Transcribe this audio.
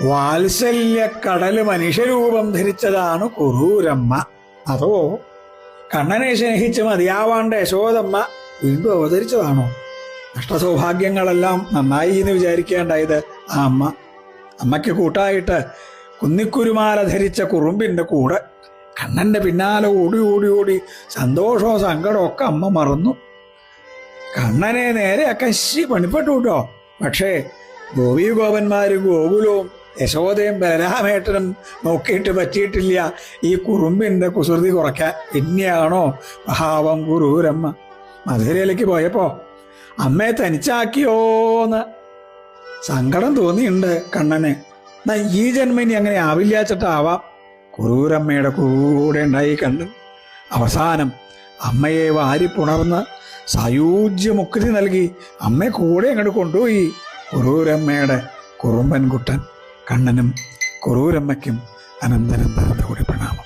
വാത്സല്യക്കടല് മനുഷ്യരൂപം ധരിച്ചതാണ് കുറൂരമ്മ. അതോ കണ്ണനെ സ്നേഹിച്ച് മതിയാവാണ്ട യശോദമ്മ വീണ്ടും അവതരിച്ചതാണോ? നഷ്ടസൗഭാഗ്യങ്ങളെല്ലാം നന്നായി എന്ന് വിചാരിക്കേണ്ടായത് ആ അമ്മയ്ക്ക് കൂട്ടായിട്ട് കുന്നിക്കുരുമാല ധരിച്ച കുറുമ്പിന്റെ കൂടെ കണ്ണന്റെ പിന്നാലെ ഓടി ഓടി ഓടി സന്തോഷവും സങ്കടവും ഒക്കെ അമ്മ മറന്നു. കണ്ണനെ നേരെ അക്കശി പണിപ്പെട്ടു കേട്ടോ. പക്ഷേ ഗോപീഗോപന്മാരും ഗോകുലവും യശോദയും ബലരാമേട്ടനും നോക്കിയിട്ട് പറ്റിയിട്ടില്ല ഈ കുറുമ്പിന്റെ കുസൃതി കുറയ്ക്കാൻ. പിന്നെയാണോ പാവം കുറൂരമ്മ മധുരയിലേക്ക് പോയപ്പോ അമ്മയെ തനിച്ചാക്കിയോന്ന് സങ്കടം തോന്നിയിട്ടുണ്ട് കണ്ണന്. എന്നാ ഈ ജന്മനി അങ്ങനെ ആവില്ലാച്ചിട്ടാവാം കുറൂരമ്മയുടെ കൂടെ ഉണ്ടായി കണ്ട് അവസാനം അമ്മയെ വാരിപ്പുണർന്ന് സായൂജ്യമുക്തി നൽകി അമ്മയെ കൂടെ അങ്ങോട്ട് കൊണ്ടുപോയി കുറൂരമ്മയുടെ കുറുമ്പൻ കുട്ടൻ. കണ്ണനും കുറൂരമ്മയ്ക്കും അനന്തനന്തരം കൂടി പ്രണാമം.